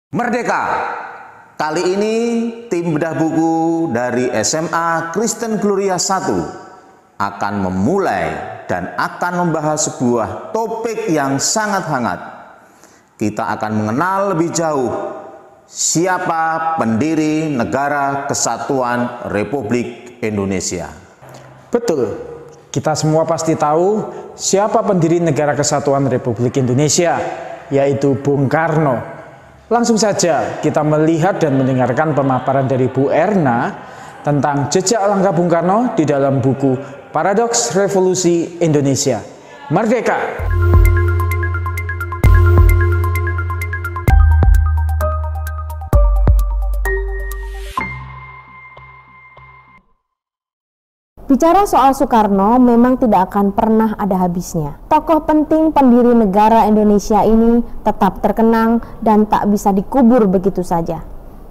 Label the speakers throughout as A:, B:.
A: Merdeka! Kali ini tim bedah buku dari SMA Kristen Gloria 1 akan memulai dan akan membahas sebuah topik yang sangat hangat. Kita akan mengenal lebih jauh siapa pendiri Negara Kesatuan Republik Indonesia.
B: Betul, kita semua pasti tahu siapa pendiri Negara Kesatuan Republik Indonesia, yaitu Bung Karno. Langsung saja kita melihat dan mendengarkan pemaparan dari Bu Erna tentang jejak langkah Bung Karno di dalam buku Paradoks Revolusi Indonesia. Merdeka!
C: Bicara soal Soekarno memang tidak akan pernah ada habisnya. Tokoh penting pendiri negara Indonesia ini tetap terkenang dan tak bisa dikubur begitu saja.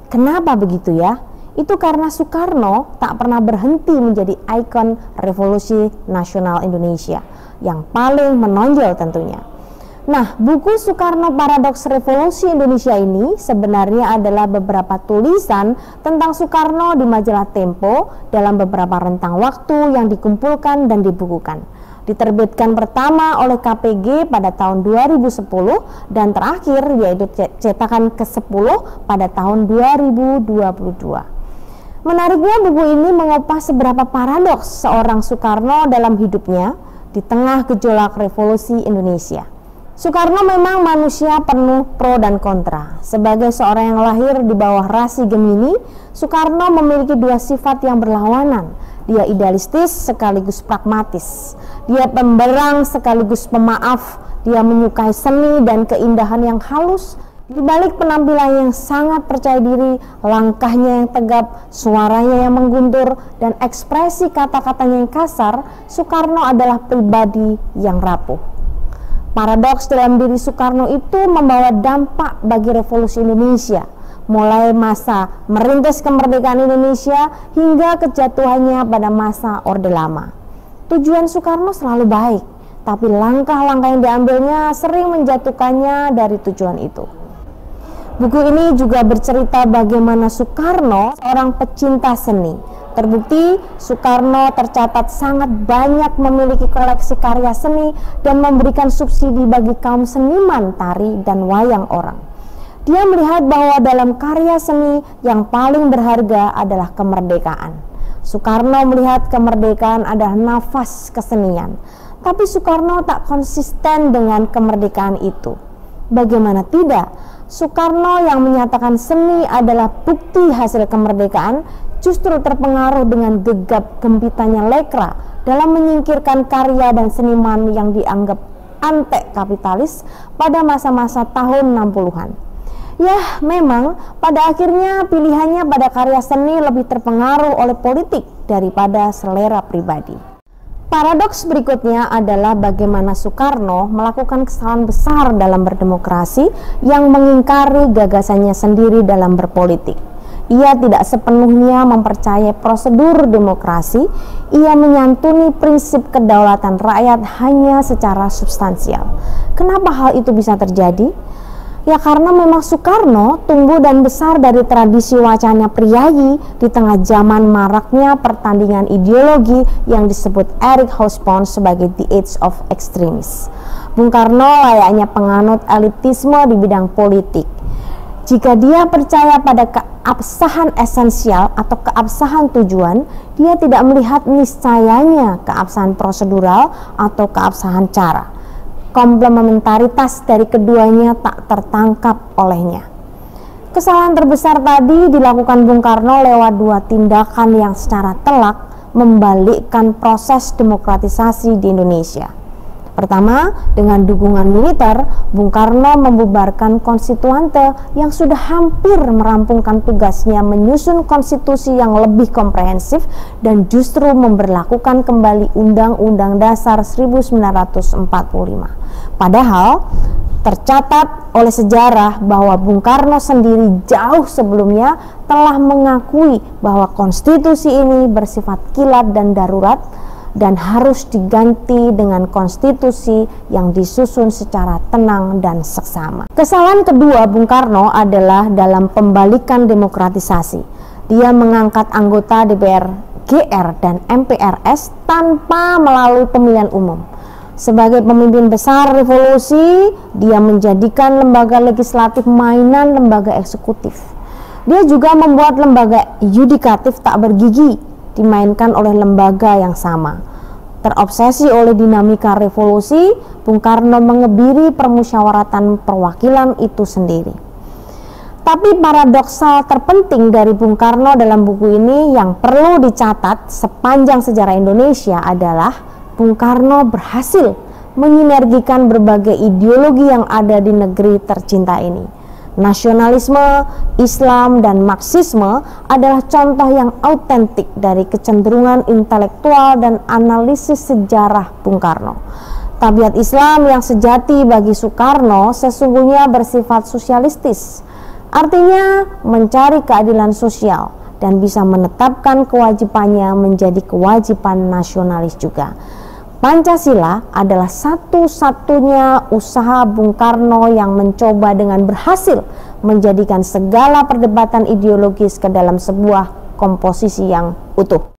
C: Kenapa begitu ya? Itu karena Soekarno tak pernah berhenti menjadi ikon revolusi nasional Indonesia yang paling menonjol tentunya. Nah, buku Soekarno Paradoks Revolusi Indonesia ini sebenarnya adalah beberapa tulisan tentang Soekarno di majalah Tempo dalam beberapa rentang waktu yang dikumpulkan dan dibukukan. Diterbitkan pertama oleh KPG pada tahun 2010 dan terakhir yaitu cetakan ke-10 pada tahun 2022. Menariknya buku ini mengupas seberapa paradoks seorang Soekarno dalam hidupnya di tengah gejolak revolusi Indonesia. Soekarno memang manusia penuh pro dan kontra. Sebagai seorang yang lahir di bawah rasi Gemini, Soekarno memiliki dua sifat yang berlawanan. Dia idealistis sekaligus pragmatis. Dia pemberang sekaligus pemaaf. Dia menyukai seni dan keindahan yang halus. Di balik penampilan yang sangat percaya diri, langkahnya yang tegap, suaranya yang mengguntur, dan ekspresi kata-katanya yang kasar, Soekarno adalah pribadi yang rapuh. Paradoks dalam diri Soekarno itu membawa dampak bagi revolusi Indonesia, mulai masa merintis kemerdekaan Indonesia hingga kejatuhannya pada masa Orde Lama. Tujuan Soekarno selalu baik, tapi langkah-langkah yang diambilnya sering menjatuhkannya dari tujuan itu. Buku ini juga bercerita bagaimana Soekarno seorang pecinta seni. Terbukti Soekarno tercatat sangat banyak memiliki koleksi karya seni dan memberikan subsidi bagi kaum seniman tari dan wayang orang. Dia melihat bahwa dalam karya seni yang paling berharga adalah kemerdekaan. Soekarno melihat kemerdekaan adalah nafas kesenian, tapi Soekarno tak konsisten dengan kemerdekaan itu. Bagaimana tidak? Soekarno yang menyatakan seni adalah bukti hasil kemerdekaan justru terpengaruh dengan gegap gempitanya Lekra dalam menyingkirkan karya dan seniman yang dianggap antek kapitalis pada masa-masa tahun 60-an. Ya, memang pada akhirnya pilihannya pada karya seni lebih terpengaruh oleh politik daripada selera pribadi. Paradoks berikutnya adalah bagaimana Soekarno melakukan kesalahan besar dalam berdemokrasi yang mengingkari gagasannya sendiri dalam berpolitik. Ia tidak sepenuhnya mempercayai prosedur demokrasi, ia menyantuni prinsip kedaulatan rakyat hanya secara substansial. Kenapa hal itu bisa terjadi? Ya karena memang Soekarno tumbuh dan besar dari tradisi wacana priayi di tengah zaman maraknya pertandingan ideologi yang disebut Eric Hobsbawm sebagai the age of extremism. Bung Karno layaknya penganut elitisme di bidang politik. Jika dia percaya pada keabsahan esensial atau keabsahan tujuan, dia tidak melihat niscayanya keabsahan prosedural atau keabsahan cara. Komplementaritas dari keduanya tak tertangkap olehnya. Kesalahan terbesar tadi dilakukan Bung Karno lewat dua tindakan yang secara telak membalikkan proses demokratisasi di Indonesia. Pertama, dengan dukungan militer, Bung Karno membubarkan konstituante yang sudah hampir merampungkan tugasnya menyusun konstitusi yang lebih komprehensif dan justru memberlakukan kembali Undang-Undang Dasar 1945. Padahal, tercatat oleh sejarah bahwa Bung Karno sendiri jauh sebelumnya telah mengakui bahwa konstitusi ini bersifat kilat dan darurat dan harus diganti dengan konstitusi yang disusun secara tenang dan seksama. Kesalahan kedua Bung Karno adalah dalam pembalikan demokratisasi. Dia mengangkat anggota DPR GR dan MPRS tanpa melalui pemilihan umum. Sebagai pemimpin besar revolusi, dia menjadikan lembaga legislatif mainan lembaga eksekutif. Dia juga membuat lembaga yudikatif tak bergigi, dimainkan oleh lembaga yang sama. Terobsesi oleh dinamika revolusi, Bung Karno mengebiri permusyawaratan perwakilan itu sendiri. Tapi paradoksal terpenting dari Bung Karno dalam buku ini yang perlu dicatat sepanjang sejarah Indonesia adalah Bung Karno berhasil menyinergikan berbagai ideologi yang ada di negeri tercinta ini. Nasionalisme, Islam, dan Marxisme adalah contoh yang autentik dari kecenderungan intelektual dan analisis sejarah Bung Karno. Tabiat Islam yang sejati bagi Soekarno sesungguhnya bersifat sosialistis, artinya mencari keadilan sosial dan bisa menetapkan kewajibannya menjadi kewajiban nasionalis juga. Pancasila adalah satu-satunya usaha Bung Karno yang mencoba dengan berhasil menjadikan segala perdebatan ideologis ke dalam sebuah komposisi yang utuh.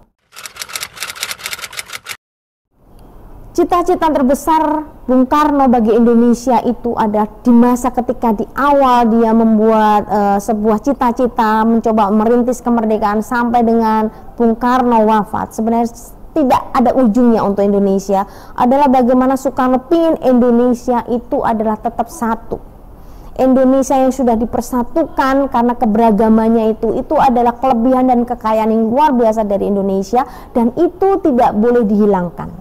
C: Cita-cita terbesar Bung Karno bagi Indonesia itu ada di masa ketika di awal dia membuat sebuah cita-cita, mencoba merintis kemerdekaan sampai dengan Bung Karno wafat. Sebenarnya tidak ada ujungnya untuk Indonesia, adalah bagaimana Soekarno ingin Indonesia itu adalah tetap satu. Indonesia yang sudah dipersatukan karena keberagamannya itu adalah kelebihan dan kekayaan yang luar biasa dari Indonesia, dan itu tidak boleh dihilangkan.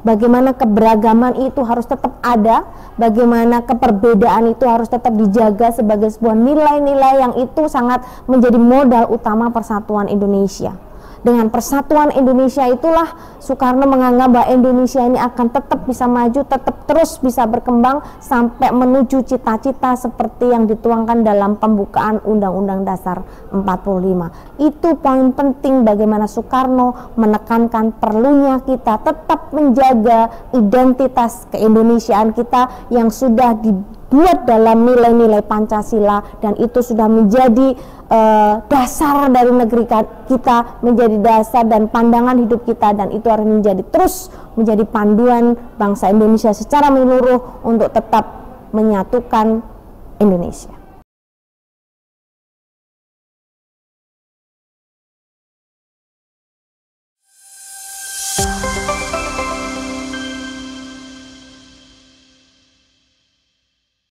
C: Bagaimana keberagaman itu harus tetap ada, bagaimana keperbedaan itu harus tetap dijaga sebagai sebuah nilai-nilai yang itu sangat menjadi modal utama persatuan Indonesia. Dengan persatuan Indonesia itulah Soekarno menganggap bahwa Indonesia ini akan tetap bisa maju, tetap terus bisa berkembang sampai menuju cita-cita seperti yang dituangkan dalam pembukaan Undang-Undang Dasar 45. Itu poin penting bagaimana Soekarno menekankan perlunya kita tetap menjaga identitas keindonesiaan kita yang sudah dibuat dalam nilai-nilai Pancasila, dan itu sudah menjadi dasar dari negeri kita, menjadi dasar dan pandangan hidup kita, dan itu harus menjadi terus menjadi panduan bangsa Indonesia secara menyeluruh untuk tetap menyatukan Indonesia.